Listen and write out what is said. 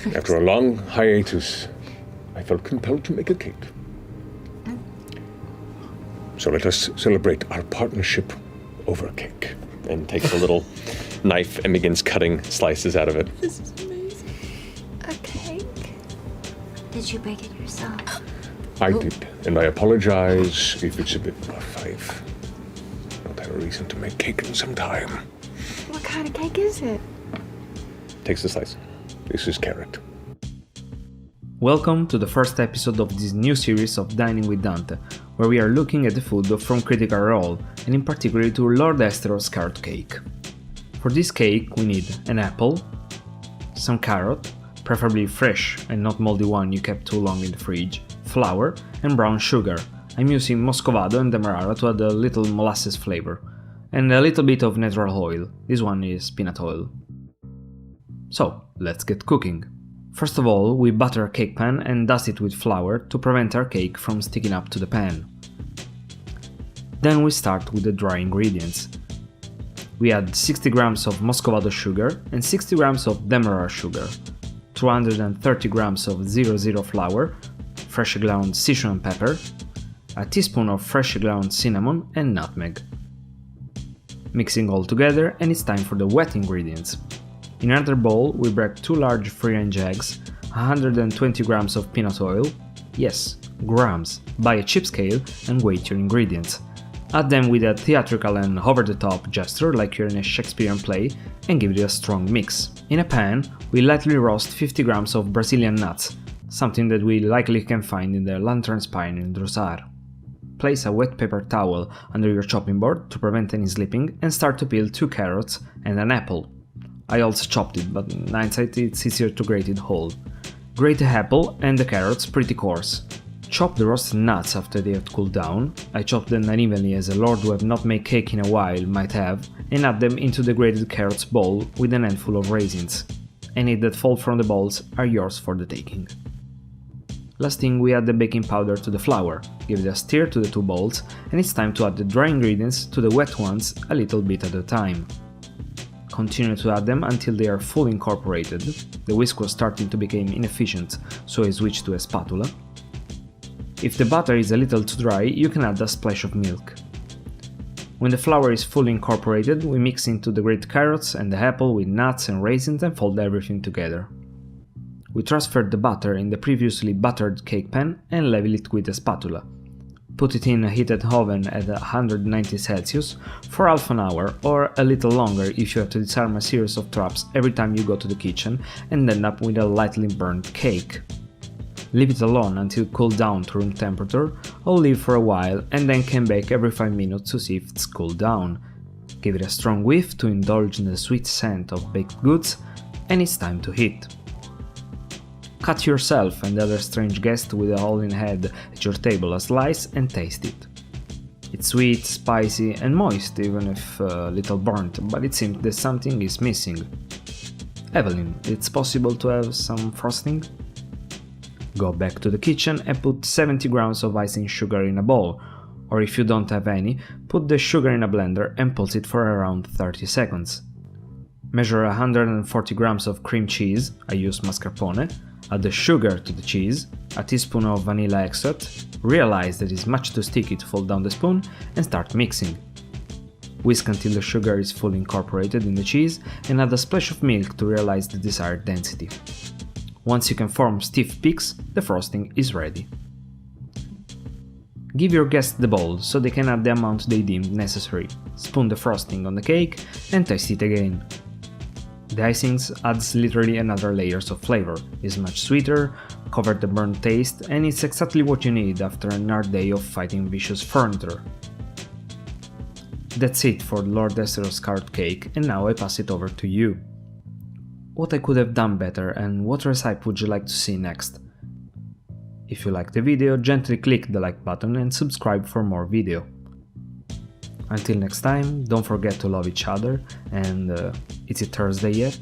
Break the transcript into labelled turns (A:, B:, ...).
A: After a long hiatus, I felt compelled to make a cake. So let us celebrate our partnership over a cake. And takes a little knife and begins cutting slices out of it.
B: This is amazing.
C: A cake? Did you bake it yourself?
A: I did, and I apologize if it's a bit rough. I've not had a reason to make cake in some time.
C: What kind of cake is it?
A: Takes a slice. This is carrot.
D: Welcome to the first episode of this new series of Dining with Dante, where we are looking at the food from Critical Role, and in particular to Lord Eshteross carrot cake. For this cake we need an apple, some carrot, preferably fresh and not moldy one you kept too long in the fridge, flour and brown sugar. I'm using Muscovado and Demerara to add a little molasses flavor, and a little bit of natural oil. This one is peanut oil. So, let's get cooking. First of all, we butter a cake pan and dust it with flour to prevent our cake from sticking up to the pan. Then we start with the dry ingredients. We add 60 grams of Muscovado sugar and 60 grams of Demerara sugar, 230 grams of 00 flour, fresh ground Sichuan pepper, a teaspoon of fresh ground cinnamon and nutmeg. Mixing all together, and it's time for the wet ingredients. In another bowl, we break 2 large free-range eggs, 120 grams of peanut oil, yes, grams, by a chip scale, and weight your ingredients. Add them with a theatrical and over-the-top gesture like you're in a Shakespearean play, and give it a strong mix. In a pan, we lightly roast 50 grams of Brazilian nuts, something that we likely can find in the lantern spine in Drossard. Place a wet paper towel under your chopping board to prevent any slipping, and start to peel 2 carrots and an apple. I also chopped it, but in hindsight it's easier to grate it whole. Grate the apple and the carrots pretty coarse. Chop the roasted nuts after they have cooled down. I chopped them unevenly as a lord who have not made cake in a while might have, and add them into the grated carrots bowl with an handful of raisins. Any that fall from the balls are yours for the taking. Last thing, we add the baking powder to the flour, give it a stir to the 2 bowls, and it's time to add the dry ingredients to the wet ones a little bit at a time. Continue to add them until they are fully incorporated. The whisk was starting to become inefficient, so I switched to a spatula. If the batter is a little too dry, you can add a splash of milk. When the flour is fully incorporated, we mix into the grated carrots and the apple with nuts and raisins and fold everything together. We transfer the batter in the previously buttered cake pan and level it with a spatula. Put it in a heated oven at 190 Celsius for half an hour, or a little longer if you have to disarm a series of traps every time you go to the kitchen and end up with a lightly burned cake. Leave it alone until it cools down to room temperature, or leave for a while and then can bake every 5 minutes to see if it's cooled down. Give it a strong whiff to indulge in the sweet scent of baked goods, and it's time to eat. Cut yourself and the other strange guest with a hole in head at your table a slice and taste it. It's sweet, spicy and moist, even if a little burnt, but it seems that something is missing. Evelyn, it's possible to have some frosting? Go back to the kitchen and put 70 grams of icing sugar in a bowl, or if you don't have any, put the sugar in a blender and pulse it for around 30 seconds. Measure 140 grams of cream cheese, I use mascarpone, add the sugar to the cheese, a teaspoon of vanilla extract, realize that it's much too sticky to fold down the spoon, and start mixing. Whisk until the sugar is fully incorporated in the cheese, and add a splash of milk to realize the desired density. Once you can form stiff peaks, the frosting is ready. Give your guests the bowl so they can add the amount they deem necessary, spoon the frosting on the cake, and taste it again. The icing adds literally another layers of flavor, is much sweeter, covers the burnt taste, and it's exactly what you need after an hard day of fighting vicious furniture. That's it for Lord Eshteross carrot cake, and now I pass it over to you. What I could have done better, and what recipe would you like to see next? If you liked the video, gently click the like button and subscribe for more video. Until next time, don't forget to love each other, and is it Thursday yet?